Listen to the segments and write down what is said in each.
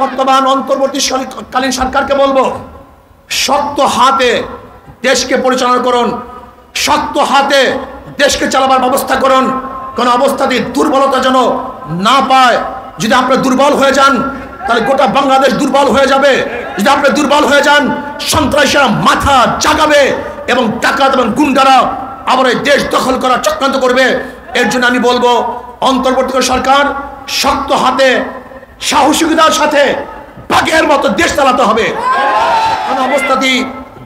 বর্তমান অন্তর্বর্তীকালীন সরকারকে বলবো, শক্ত হাতে দেশকে পরিচালনা করুন, শক্ত হাতে দেশকে চালাবার ব্যবস্থা করুন। কোন অবস্থাতেই দুর্বলতা যেন না পায়। যদি আপনি দুর্বল হয়ে যান তাহলে গোটা বাংলাদেশ দুর্বল হয়ে যাবে। যদি আপনি দুর্বল হয়ে যান, সন্ত্রাসীরা মাথা জাগাবে এবং ডাকাত এবং গুন্ডারা আবার এই দেশ দখল করার চক্রান্ত করবে। এর জন্য আমি বলবো, অন্তর্বর্তীকালীন সরকার শক্ত হাতে সাহসিকতার সাথে বাঘের মতো দেশ চালাতে হবে। কোন অবস্থাতেই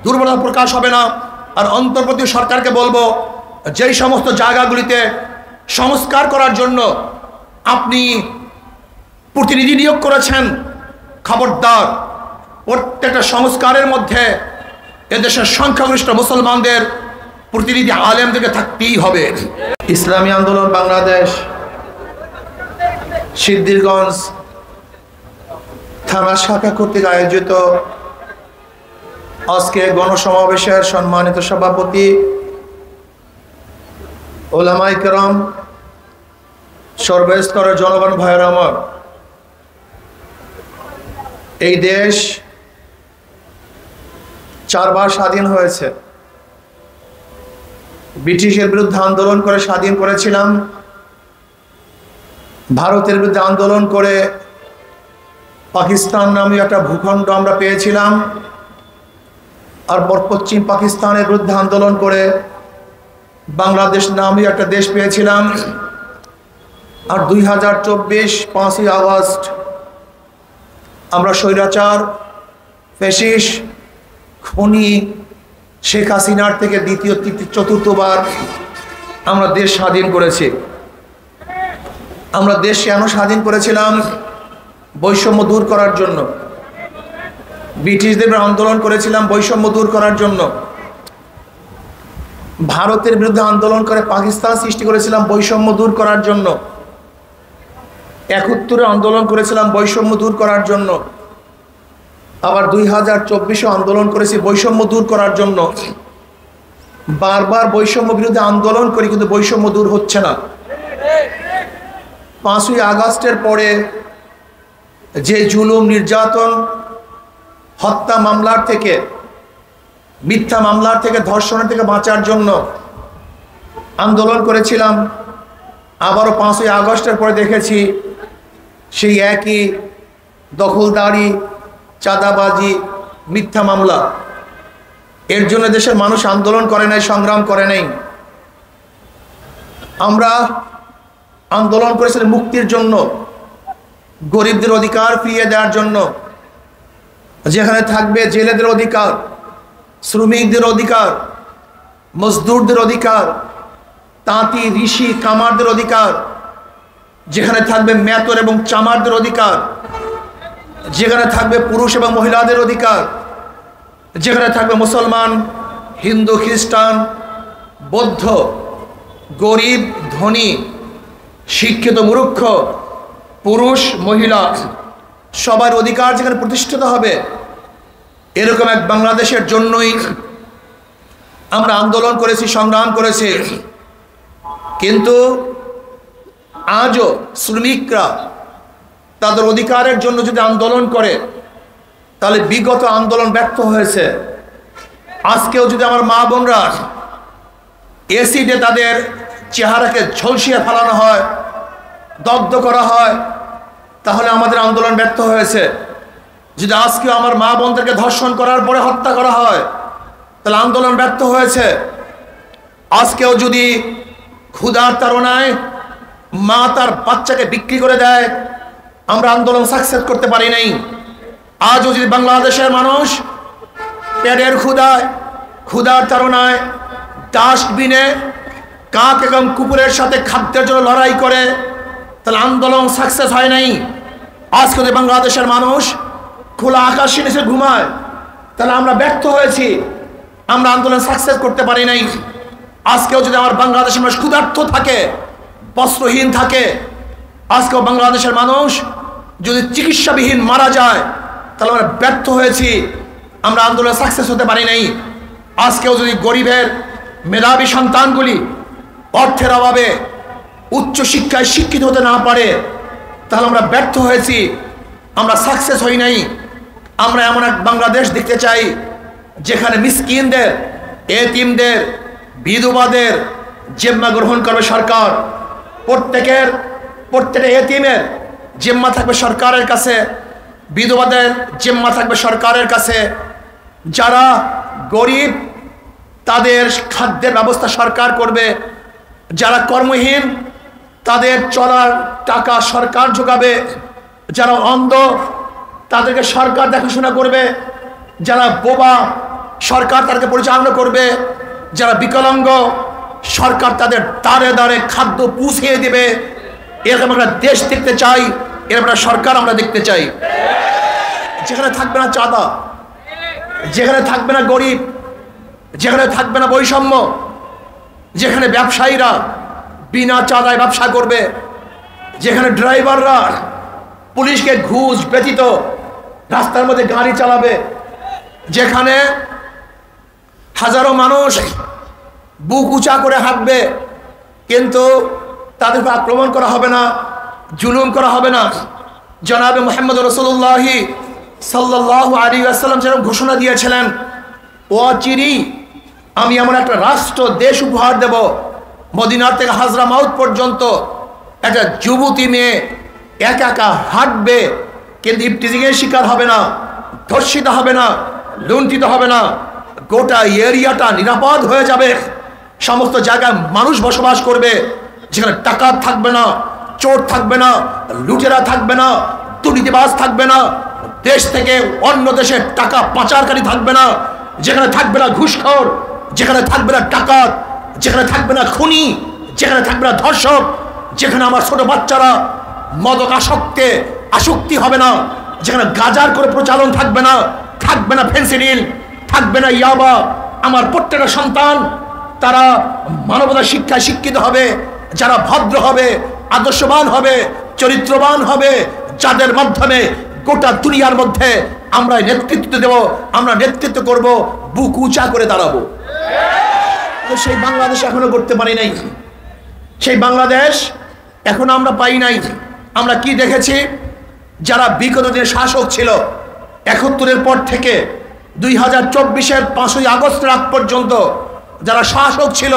দুর্বলতা প্রকাশ হবে না। আর অন্তর্বর্তী সরকারকে বলবো, যেই সমস্ত জায়গাগুলিতে সংস্কার করার জন্য আপনি প্রতিনিধি নিয়োগ করেছেন, খবরদার প্রত্যেকটা সংস্কারের মধ্যে এদেশের সংখ্যাগরিষ্ঠ মুসলমানদের প্রতিনিধি আলেমদেরকে থাকতেই হবে। ইসলামী আন্দোলন বাংলাদেশ সিদ্ধিরগঞ্জ থানা শাখা কর্তৃক আয়োজিত আজকে গণসমাবেশের সম্মানিত সভাপতি, ওলামায়ে কেরাম, সর্বস্তরের জনগণ ভাইয়েরা আমার, এই দেশ 4 বার স্বাধীন হয়েছে। ব্রিটিশের বিরুদ্ধে আন্দোলন করে স্বাধীন করেছিলাম, ভারতের বিরুদ্ধে আন্দোলন করে পাকিস্তান নামে একটা ভূখণ্ড আমরা পেয়েছিলাম, আর পশ্চিম পাকিস্তানের বিরুদ্ধে আন্দোলন করে বাংলাদেশ নামে একটা দেশ পেয়েছিলাম। আর 2024 5ই আগস্ট আমরা স্বৈরাচার, ফ্যাসিস্ট, খুনি শেখ হাসিনার থেকে দ্বিতীয়, তৃতীয়, চতুর্থবার আমরা দেশ স্বাধীন করেছি। আমরা দেশ কেন স্বাধীন করেছিলাম? বৈষম্য দূর করার জন্য। ব্রিটিশদের আন্দোলন করেছিলাম বৈষম্য দূর করার জন্য। ভারতের বিরুদ্ধে আন্দোলন করে পাকিস্তান সৃষ্টি করেছিলাম বৈষম্য দূর করার জন্য। 71 আন্দোলন করেছিলাম বৈষম্য দূর করার জন্য। আবার 2024 আন্দোলন করেছি বৈষম্য দূর করার জন্য। বারবার বৈষম্য বিরুদ্ধে আন্দোলন করি, কিন্তু বৈষম্য দূর হচ্ছে না। 5ই আগস্টের পরে যে জুলুম, নির্যাতন, হত্যা মামলার থেকে, মিথ্যা মামলার থেকে, ধর্ষণের থেকে বাঁচার জন্য আন্দোলন করেছিলাম, আবারও 5ই আগস্টের পরে দেখেছি সেই একই দখলদারি, চাঁদাবাজি, মিথ্যা মামলা। এর জন্য দেশের মানুষ আন্দোলন করে নাই, সংগ্রাম করে নাই। আমরা আন্দোলন করেছিলাম মুক্তির জন্য, গরিবদের অধিকার ফিরিয়ে দেওয়ার জন্য, যেখানে থাকবে জেলেদের অধিকার, শ্রমিকদের অধিকার, মজদুরদের অধিকার, তাঁতি, ঋষি, কামারদের অধিকার, যেখানে থাকবে মেতর এবং চামারদের অধিকার, যেখানে থাকবে পুরুষ এবং মহিলাদের অধিকার, যেখানে থাকবে মুসলমান, হিন্দু, খ্রিস্টান, বৌদ্ধ, গরিব, ধনী, শিক্ষিত, মূর্খ, পুরুষ, মহিলা, সবার অধিকার যেখানে প্রতিষ্ঠিত হবে, এরকম এক বাংলাদেশের জন্যই আমরা আন্দোলন করেছি, সংগ্রাম করেছি। কিন্তু আজও শ্রমিকরা তাদের অধিকারের জন্য যদি আন্দোলন করে, তাহলে বিগত আন্দোলন ব্যর্থ হয়েছে। আজকেও যদি আমার মা বোনরা এসিডে তাদের চেহারাকে ঝলসিয়ে ফেলানো হয়, দগ্ধ করা হয়, তাহলে আমাদের আন্দোলন ব্যর্থ হয়েছে। যদি আজকেও আমার মা বোনদেরকে ধর্ষণ করার পরে হত্যা করা হয়, তাহলে আন্দোলন ব্যর্থ হয়েছে। আজকেও যদি ক্ষুধার তাড়নায় মা তার বাচ্চাকে বিক্রি করে দেয়, আমরা আন্দোলন সাকসেস করতে পারি নাই। আজও যদি বাংলাদেশের মানুষ পেটের ক্ষুধার তাড়নায় ডাস্টবিনে কাক এবং কুকুরের সাথে খাদ্যের জন্য লড়াই করে, তাহলে আন্দোলন সাকসেস হয় নাই। আজকে যদি বাংলাদেশের মানুষ খোলা আকাশের নিচে ঘুমায়, তাহলে আমরা ব্যর্থ হয়েছি, আমরা আন্দোলন সাকসেস করতে পারি নাই। আজকেও যদি আমার বাংলাদেশের মানুষ ক্ষুধার্ত থাকে, বস্ত্রহীন থাকে, আজকেও বাংলাদেশের মানুষ যদি চিকিৎসাবিহীন মারা যায়, তাহলে আমরা ব্যর্থ হয়েছি, আমরা আন্দোলন সাকসেস হতে পারি নাই। আজকেও যদি গরিবের মেধাবী সন্তানগুলি অর্থের অভাবে উচ্চ শিক্ষায় শিক্ষিত হতে না পারে, তাহলে আমরা ব্যর্থ হয়েছি, আমরা সাকসেস হই নাই। আমরা এমন এক বাংলাদেশ দেখতে চাই যেখানে মিসকিনদের, এতিমদের, বিধবাদের জিম্মা গ্রহণ করবে সরকার। প্রত্যেকটা এতিমের জিম্মা থাকবে সরকারের কাছে, বিধবাদের জিম্মা থাকবে সরকারের কাছে। যারা গরিব তাদের খাদ্যের ব্যবস্থা সরকার করবে, যারা কর্মহীন তাদের চলার টাকা সরকার যোগাবে, যারা অন্ধ তাদেরকে সরকার দেখাশোনা করবে, যারা বোবা সরকার তাদেরকে পরিচালনা করবে, যারা বিকলাঙ্গ সরকার তাদের দ্বারে দ্বারে খাদ্য পৌঁছিয়ে দেবে। এরকম একটা দেশ দেখতে চাই, এরকম একটা সরকার আমরা দেখতে চাই, যেখানে থাকবে না চাঁদা, যেখানে থাকবে না গরিব, যেখানে থাকবে না বৈষম্য, যেখানে ব্যবসায়ীরা বিনা চাঁদায় ব্যবসা করবে, যেখানে ড্রাইভাররা পুলিশকে ঘুষ ব্যতীত রাস্তার মধ্যে গাড়ি চালাবে, যেখানে হাজারো মানুষ বুক উঁচা করে হাঁটবে কিন্তু তাদেরকে আক্রমণ করা হবে না, জুলুম করা হবে না। জনাবে মুহাম্মদ রাসূলুল্লাহ সাল্লাল্লাহু আলাইহি ওয়াসাল্লাম যেরকম ঘোষণা দিয়েছিলেন, অচিরেই আমি এমন একটা রাষ্ট্র দেশ উপহার দেব, মদিনার থেকে হাজরামাউত পর্যন্ত একটা যুবতী মেয়ে একা একা হাঁটবে কিন্তু ইফতিজিংয়ের শিকার হবে না, ধর্ষিত হবে না, লুণ্ঠিত হবে না। গোটা এরিয়াটা নিরাপদ হয়ে যাবে। সমস্ত জায়গায় মানুষ বসবাস করবে, যেখানে ডাকাত থাকবে না, চোর থাকবে না, লুটেরা থাকবে না, দুর্নীতিবাজ থাকবে না, দেশ থেকে অন্য দেশে টাকা পাচারকারী থাকবে না, যেখানে থাকবে না ঘুষখোর, যেখানে থাকবে না ডাকাত, যেখানে থাকবে না খুনি, যেখানে থাকবে না ধর্ষক, যেখানে আমার ছোট বাচ্চারা মদক আসক্তি হবে না, যেখানে গাজার করে প্রচলন থাকবে না, থাকবে না ফেন্সিডিল, থাকবে না ইয়াবা। আমার প্রত্যেকটা সন্তান তারা মানবতা শিক্ষায় শিক্ষিত হবে, যারা ভদ্র হবে, আদর্শবান হবে, চরিত্রবান হবে, যাদের মাধ্যমে গোটা দুনিয়ার মধ্যে আমরা নেতৃত্ব দেব, আমরা নেতৃত্ব করব, বুক উঁচা করে দাঁড়াবো। সেই বাংলাদেশ এখনো করতে পারি নাই, সেই বাংলাদেশ এখনো আমরা পাই নাই। আমরা কি দেখেছি, যারা বিগত দিনে শাসক ছিল ৭১-এর পর থেকে ২০২৪-এর ৫ই আগস্টের আগ পর্যন্ত যারা শাসক ছিল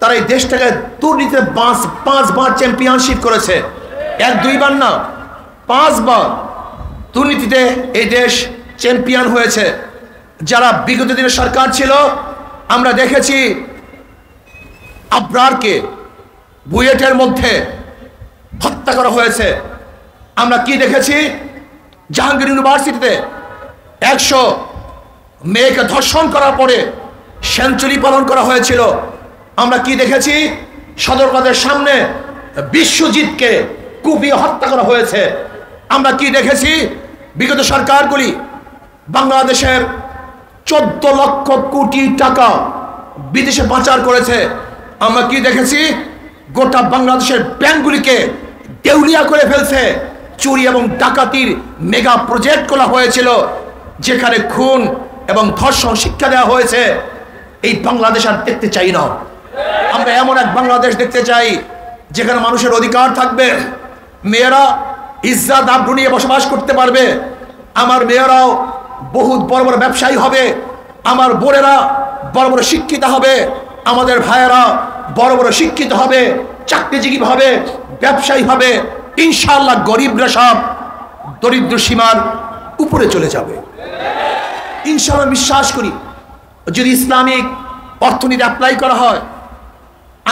তারা এই দেশটাকে দুর্নীতিতে ৫বার চ্যাম্পিয়নশিপ করেছে। ১-২বার না, ৫বার দুর্নীতিতে এই দেশ চ্যাম্পিয়ন হয়েছে। যারা বিগত দিনের সরকার ছিল আমরা দেখেছি আবরারকে বুয়েটের মধ্যে হত্যা করা হয়েছে। আমরা কি দেখেছি, জাহাঙ্গীর ইউনিভার্সিটিতে ১০০ মেয়েকে ধর্ষণ করার পরে সেঞ্চুরি পালন করা হয়েছিল। আমরা কি দেখেছি, সদরঘাটের সামনে বিশ্বজিৎকে কুপিয়ে হত্যা করা হয়েছে। আমরা কি দেখেছি, বিগত সরকারগুলি বাংলাদেশের ১৪ লক্ষ কোটি টাকা বিদেশে পাচার করেছে। আমরা কি দেখেছি, গোটা বাংলাদেশের ব্যাংকগুলিকে দেউলিয়া করে ফেলছে। চুরি এবং ডাকাতির মেগা প্রজেক্ট করা হয়েছিল, যেখানে খুন এবং ধর্ষণ শিক্ষা দেওয়া হয়েছে। এই বাংলাদেশ আর দেখতে চাই না। আমরা এমন এক বাংলাদেশ দেখতে চাই যেখানে মানুষের অধিকার থাকবে, মেয়েরা ইজ্জত আবরু নিয়ে বসবাস করতে পারবে, আমার মেয়েরাও বহুত বড় বড় ব্যবসায়ী হবে, আমার বোনেরা বড় বড় শিক্ষিত হবে, আমাদের ভাইয়েরা বড় বড় শিক্ষিত হবে, চাকরিজীবী হবে, ব্যবসায়ী হবে। ইনশাআল্লাহ গরিবরা সব দরিদ্র সীমার উপরে চলে যাবে। ইনশাআল্লাহ বিশ্বাস করি, যদি ইসলামিক অর্থনীতি অ্যাপ্লাই করা হয়,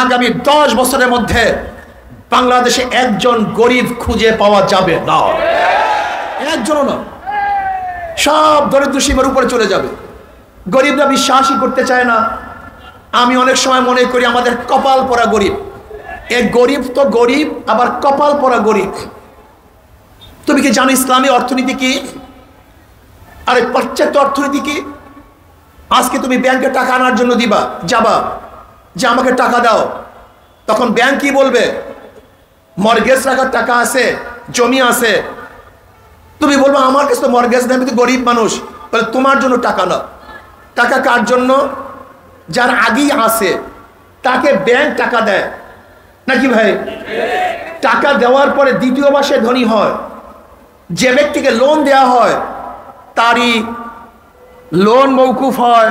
আগামী 10 বছরের মধ্যে বাংলাদেশে একজন গরিব খুঁজে পাওয়া যাবে না, একজনও না, সব দরিদ্র সীমার উপরে চলে যাবে। গরিবরা বিশ্বাসই করতে চায় না। আমি অনেক সময় মনে করি আমাদের কপাল পরা গরিব। এই গরিব তো গরিব, আবার কপাল পরা গরিব। তুমি কি জানো ইসলামী অর্থনীতি কি আর পাশ্চাত্য অর্থনীতি কি? আজকে তুমি ব্যাংকে টাকা আনার জন্য যাবা যে আমাকে টাকা দাও, তখন ব্যাংক কি বলবে, মর্গেজ রাখার টাকা আছে, জমি আছে। তুমি বলবো আমার কাছে তো মর্গেজ নেই, আমি তো গরিব মানুষ। বলে তোমার জন্য টাকা না। টাকা কার জন্য? যার আগেই আছে তাকে ব্যাংক টাকা দেয় নাকি ভাই? টাকা দেওয়ার পরে দ্বিতীয়বার সে ধনী হয়। যে ব্যক্তিকে লোন দেওয়া হয় তারই লোন মৌকুফ হয়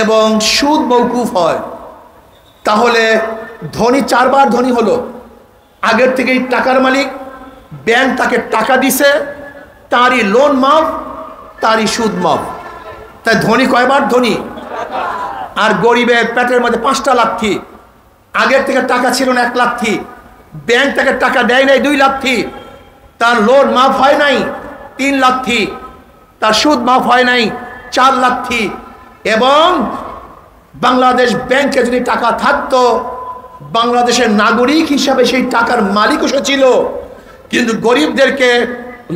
এবং সুদ মৌকুফ হয়। তাহলে ধনী 4 বার ধনী হলো। আগের থেকেই টাকার মালিক, ব্যাংক তাকে টাকা দিছে, তারই লোন মাফ, তারই সুদ মাফ। তাই ধনী কয়বার ধনী? আর গরিবের পেটের মধ্যে 5টা লাথি। আগের থেকে টাকা ছিল না 1 লাথি, ব্যাংক তাকে টাকা দেয় নাই 2 লাথি, তার লোন মাফ হয় নাই 3 লাথি, তার সুদ মাফ হয় নাই 4 লাথি। এবং বাংলাদেশ ব্যাংকে যদি টাকা থাকতো, বাংলাদেশের নাগরিক হিসাবে সেই টাকার মালিকও সে ছিল, কিন্তু গরিবদেরকে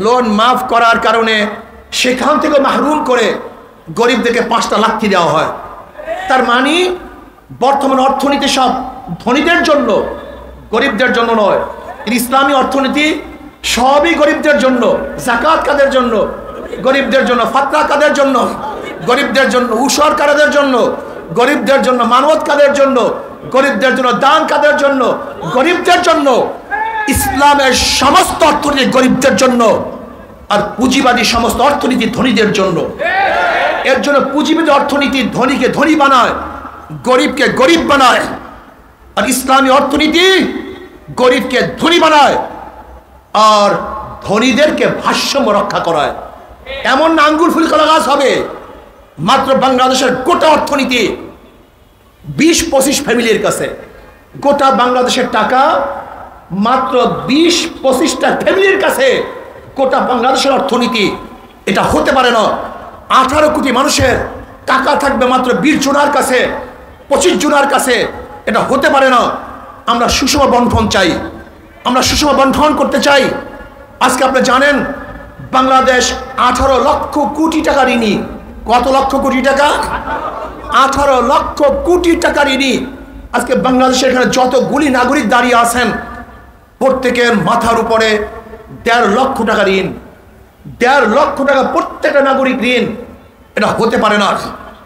লোন মাফ করার কারণে সেখান থেকে মাহরুম করে গরিবদেরকে 5টা লাথি দেওয়া হয়। তার মানে বর্তমান অর্থনীতি সব ধনীদের জন্য, গরিবদের জন্য নয়। ইসলামী অর্থনীতি সবই গরিবদের জন্য। যাকাত কাদের জন্য? গরিবদের জন্য। ফাতরা কাদের জন্য? গরিবদের জন্য। উসর কাদের জন্য? গরিবদের জন্য। মানবত কাদের জন্য? গরিবদের জন্য। দান কাদের জন্য? গরিবদের জন্য। ইসলামের সমস্ত অর্থনীতি গরিবদের জন্য, আর পুঁজিবাদী সমস্ত অর্থনীতি ধনীদের জন্য। এর জন্য পুঁজিবাদী অর্থনীতি ধনীকে ধনী বানায়, গরিবকে গরিব বানায়, আর ইসলামী অর্থনীতি গরিবকে ধনী বানায় আর ধনীদেরকে ভারসাম্য রক্ষা করায়। এমন না আঙ্গুল ফুল কলা গাছ হবে। মাত্র বাংলাদেশের গোটা অর্থনীতি 20-25 ফ্যামিলির কাছে। গোটা বাংলাদেশের টাকা মাত্র 20-25টা ফ্যামিলির কাছে। গোটা বাংলাদেশের অর্থনীতি। এটা হতে পারে না। 18 কোটি মানুষের টাকা থাকবে মাত্র 20 জনের কাছে, 25 জনের কাছে। এটা হতে পারে না। আমরা সুষম বন্টন চাই, আমরা সুষম বন্টন করতে চাই। আজকে আপনি জানেন বাংলাদেশ 18 লক্ষ কোটি টাকা ঋণী। কত লক্ষ কোটি টাকা? 18 লক্ষ কোটি টাকা ঋণী। আজকে বাংলাদেশের এখানে যতগুলি নাগরিক দাঁড়িয়ে আছেন, প্রত্যেকের মাথার উপরে 1.5 লক্ষ টাকা ঋণ। 1.5 লক্ষ টাকা প্রত্যেকটা নাগরিক ঋণ। এটা হতে পারে না,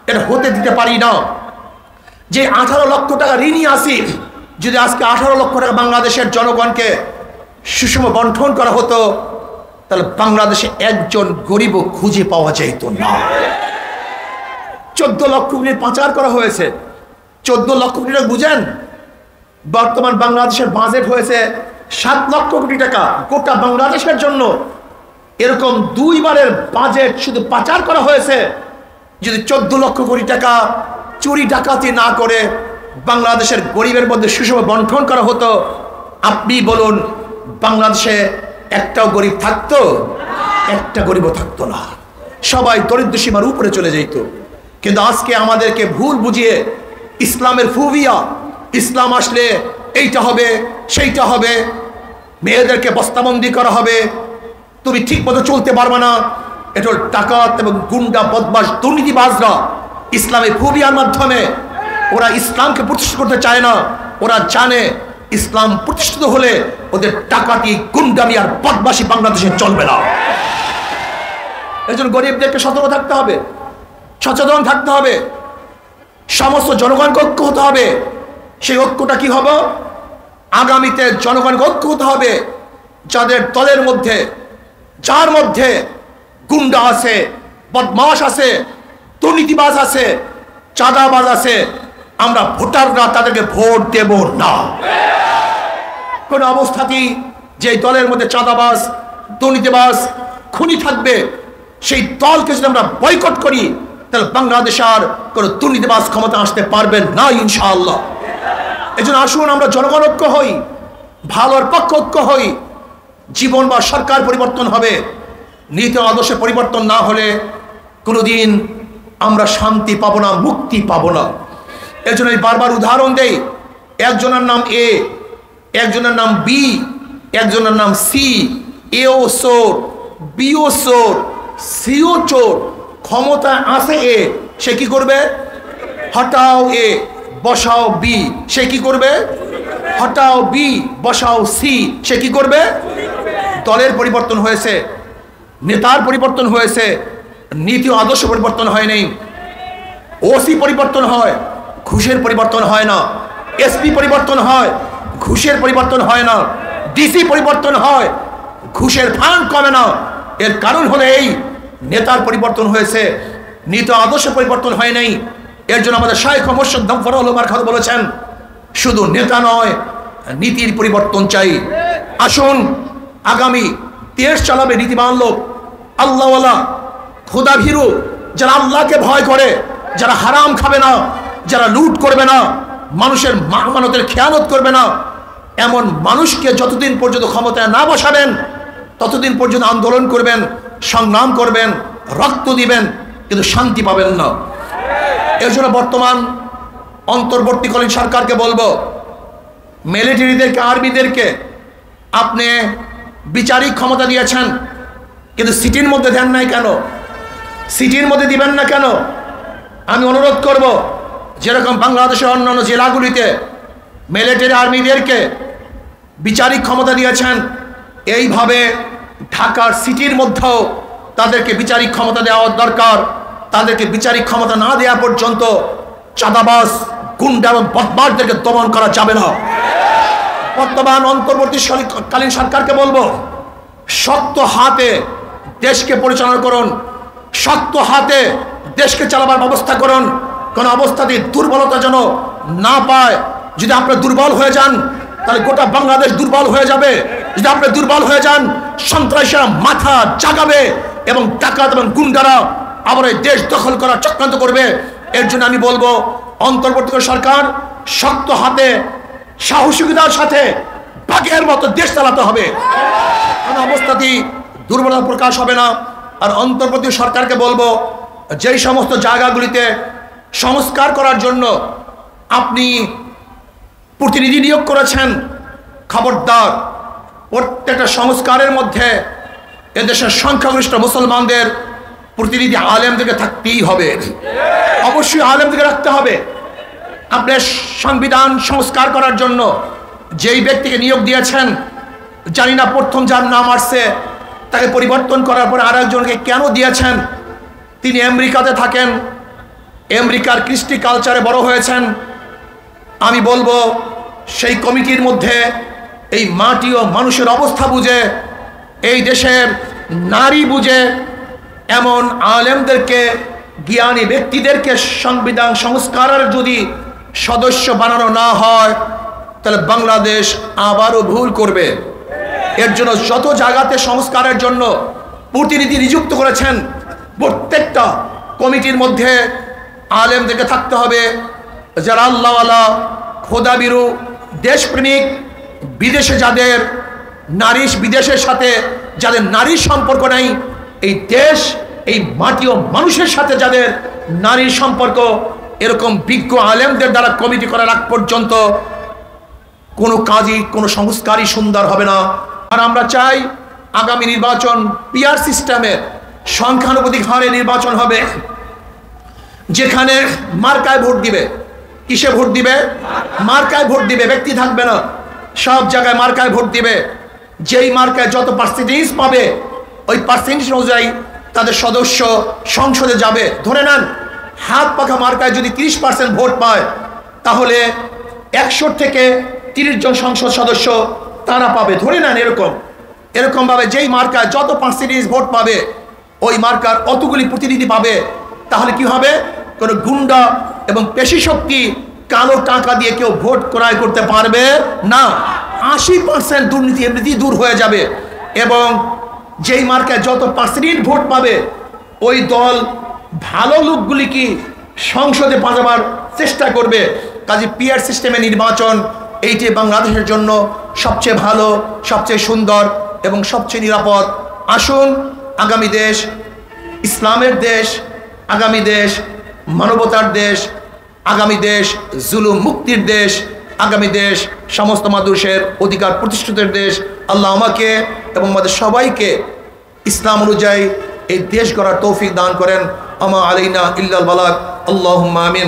এটা হতে দিতে পারি না। যে 18 লক্ষ টাকা ঋণই আসি, যদি আজকে 18 লক্ষ টাকা বাংলাদেশের জনগণকে সুষম বন্টন করা হতো, তাহলে বাংলাদেশে একজন গরিবও খুঁজে পাওয়া যেত না। 14 লক্ষ কোটি পাচার করা হয়েছে। 14 লক্ষ কোটি টাকা বুঝেন? বর্তমান বাংলাদেশের বাজেট হয়েছে 7 লক্ষ কোটি টাকা গোটা বাংলাদেশের জন্য। এরকম 2 বারের বাজেট শুধু পাচার করা হয়েছে। যদি 14 লক্ষ কোটি টাকা চুরি ডাকাতি না করে বাংলাদেশের গরিবের মধ্যে সুষম বন্টন করা হতো, আপনি বলুন বাংলাদেশে একটাও গরিব থাকতো? একটা গরিবও থাকতো না। সবাই দরিদ্র সীমার উপরে চলে যেত। কিন্তু আজকে আমাদেরকে ভুল বুঝিয়ে ইসলামের ফুবিয়া, ইসলাম আসলে এইটা হবে সেইটা হবে, মেয়েদেরকে বস্তাবন্দি করা হবে, তুমি ঠিক মতো চলতে পারবে না। এটা ডাকাত এবং গুন্ডা বদমাশ দুর্নীতিবাজরা ইসলামের ফুবিয়ার মাধ্যমে ওরা ইসলামকে প্রতিষ্ঠা করতে চায় না। ওরা জানে ইসলাম প্রতিষ্ঠিত হলে ওদের ডাকাতি, গুন্ডামি আর বদমাশি বাংলাদেশে চলবে না। এই জন্য গরিবদেরকে সতর্ক থাকতে হবে, সচেতন থাকতে হবে, সমস্ত জনগণকে ঐক্য হতে হবে। সেই ঐক্যটা কি হবে? আগামীতে জনগণকে ঐক্য হতে হবে। যাদের দলের মধ্যে, যার মধ্যে গুন্ডা আছে, বদমাশ আছে, দুর্নীতিবাজ আছে, চাঁদাবাজ আছে, আমরা ভোটাররা তাদেরকে ভোট দেব না। কোন অবস্থাতেই যে দলের মধ্যে চাঁদাবাজ, দুর্নীতিবাজ, খুনি থাকবে, সেই দলকে যদি আমরা বয়কট করি, তাহলে বাংলাদেশ আর কোন দুর্নীতিবাজ ক্ষমতা আসতে পারবেন না ইনশাআল্লাহ। এই জন্য আসুন আমরা জনগণ ঐক্য হই, ভালোর পক্ষ ঐক্য হই। জীবন বা সরকার পরিবর্তন হবে, নীতি আদর্শে পরিবর্তন না হলে কোনোদিন আমরা শান্তি পাবো না, মুক্তি পাবো না। এর জন্য বারবার উদাহরণ দেই। একজনের নাম এ, একজনের নাম বি, একজনের নাম সি। এও চোর, বিও চোর, সিও চোর। ক্ষমতা আছে এ, সে কি করবে? হটাও এ, বসাও বি, সে কি করবে? হটাও বি, বসাও সি, সে কি করবে? দলের পরিবর্তন হয়েছে, নেতার পরিবর্তন হয়েছে, নীতি আদর্শ পরিবর্তন হয়নি। ওসি পরিবর্তন হয়, ঘুষের পরিবর্তন হয় না। এসপি পরিবর্তন হয়, ঘুষের পরিবর্তন হয় না। ডিসি পরিবর্তন হয়, ঘুষের ফান্ড কমে না। এর কারণ হলো এই নেতার পরিবর্তন হয়েছে, নীতি আদর্শ পরিবর্তন হয় নাই। এর জন্য আমাদের শাইখ মুর্শিদ জাফর আল মারখাদ বলেছেন, শুধু নেতা নয়, নীতির পরিবর্তন চাই। আসুন আগামী দেশ চালাবে নীতিবান লোক, আল্লাহওয়ালা, খোদা ভীরু, যারা আল্লাহকে ভয় করে, যারা হারাম খাবে না, যারা লুট করবে না, মানুষের আমানতের খেয়ানত করবে না, এমন মানুষকে যতদিন পর্যন্ত ক্ষমতায় না বসাবেন ততদিন পর্যন্ত আন্দোলন করবেন, সংগ্রাম করবেন, রক্ত দিবেন, কিন্তু শান্তি পাবেন না। এর জন্য বর্তমান অন্তর্বর্তীকালীন সরকারকে বলবো, মিলিটারিদেরকে, আর্মিদেরকে আপনি বিচারিক ক্ষমতা দিয়েছেন, কিন্তু সিটির মধ্যে দেন নাই কেন? সিটির মধ্যে দিবেন না কেন? আমি অনুরোধ করব, যেরকম বাংলাদেশের অন্যান্য জেলাগুলিতে মিলিটারি আর্মিদেরকে বিচারিক ক্ষমতা দিয়েছেন, এইভাবে ঢাকার সিটির মধ্যেও তাদেরকে বিচারিক ক্ষমতা দেওয়া দরকার। তাদেরকে বিচারিক ক্ষমতা না দেওয়া পর্যন্ত চাঁদাবাজ, গুন্ডা এবং বদমাশদেরকে দমন করা যাবে না। বর্তমান অন্তর্বর্তীকালীন সরকারকে বলবো, শক্ত হাতে দেশকে পরিচালনা করুন, শক্ত হাতে দেশকে চালাবার ব্যবস্থা করুন। কোন অবস্থাতেই দুর্বলতা যেন না পায়। যদি আপনি দুর্বল হয়ে যান তাহলে গোটা বাংলাদেশ দুর্বল হয়ে যাবে। যদি আপনি দুর্বল হয়ে যান, সন্ত্রাসীরা মাথা জাগাবে এবং ডাকাত এবং গুন্ডারা আবার এই দেশ দখল করার চক্রান্ত করবে। এর জন্য আমি বলবো, অন্তর্বর্তীকালীন সরকার শক্ত হাতে, সাহসিকতার সাথে বাঘের মতো দেশ চালাতে হবে। কোন অবস্থাতেই দুর্বলতা প্রকাশ হবে না। আর অন্তর্বর্তী সরকারকে বলবো, যেই সমস্ত জায়গাগুলিতে সংস্কার করার জন্য আপনি প্রতিনিধি নিয়োগ করেছেন, খবরদার প্রত্যেকটা সংস্কারের মধ্যে এদেশের সংখ্যাগরিষ্ঠ মুসলমানদের প্রতিনিধি আলেমদেরকে থাকতেই হবে। অবশ্যই আলেমদেরকে রাখতে হবে। আপনার সংবিধান সংস্কার করার জন্য যেই ব্যক্তিকে নিয়োগ দিয়েছেন, জানি না প্রথম যার নাম আসছে তাকে পরিবর্তন করার পর আরেকজনকে কেন দিয়েছেন। তিনি আমেরিকাতে থাকেন, আমেরিকার কৃষ্টি কালচারে বড় হয়েছেন। আমি বলবো, সেই কমিটির মধ্যে এই মাটি ও মানুষের অবস্থা বুঝে, এই দেশের নারী বুঝে এমন আলেমদেরকে, জ্ঞানী ব্যক্তিদেরকে সংবিধান সংস্কারের যদি সদস্য বানানো না হয় তাহলে বাংলাদেশ আবারও ভুল করবে। এর জন্য যত জায়গাতে সংস্কারের জন্য প্রতিনিধি নিযুক্ত করেছেন, প্রত্যেকটা কমিটির মধ্যে আলেমদেরকে থাকতে হবে, যারা আল্লাহওয়ালা, খোদাবিরু, দেশপ্রেমিক, বিদেশে যাদের বিদেশের সাথে যাদের নারীর সম্পর্ক নাই, এই দেশ, এই মাটি ও মানুষের সাথে যাদের নারীর সম্পর্ক, এরকম বিজ্ঞ আলেমদের দ্বারা কমিটি করার আগ পর্যন্ত কোনো কাজই, কোনো সংস্কারই সুন্দর হবে না। আর আমরা চাই আগামী নির্বাচন পিআর সিস্টেমের সংখ্যানুপাতিক হারে নির্বাচন হবে, যেখানে মার্কায় ভোট দিবে। কিসে ভোট দিবে? মার্কায় ভোট দিবে, ব্যক্তি থাকবে না। সব জায়গায় মার্কায় ভোট দিবে। যেই মার্কায় যত পার্সেন্টেজ পাবে ওই পার্সেন্টেজ অনুযায়ী তাদের সদস্য সংসদে যাবে। ধরে নেন হাত পাখা মার্কায় যদি 30% ভোট পায়, তাহলে 100 থেকে 30 জন সংসদ সদস্য তারা পাবে। ধরে নেন এরকমভাবে যেই মার্কায় যত পার্সেন্টেজ ভোট পাবে ওই মার্কার অতগুলি প্রতিনিধি পাবে। তাহলে কি হবে? কোনো গুন্ডা এবং পেশি শক্তি, কালো টাকা দিয়ে কেউ ভোট ক্রয় করতে পারবে না। 80% দুর্নীতি এমনিতেই দূর হয়ে যাবে। এবং যেই মার্কায় যত পার্সেন্টেজ ভোট পাবে ওই দল ভালো লোকগুলি কি সংসদে পাঠাবার চেষ্টা করবে। কাজে পিআর সিস্টেমে নির্বাচন এইটি বাংলাদেশের জন্য সবচেয়ে ভালো, সবচেয়ে সুন্দর এবং সবচেয়ে নিরাপদ। আসুন, আগামী দেশ ইসলামের দেশ, আগামী দেশ মানবতার দেশ, আগামী দেশ জুলুম মুক্তির দেশ, আগামী দেশ সমস্ত মানুষের অধিকার প্রতিষ্ঠিতের দেশ। আল্লাহ আমাকে এবং আমাদের সবাইকে ইসলাম অনুযায়ী এই দেশ গড়ার তৌফিক দান করেন। আমা আলাইনা ইল্লাল বালাগ। আল্লাহুম্মা আমিন।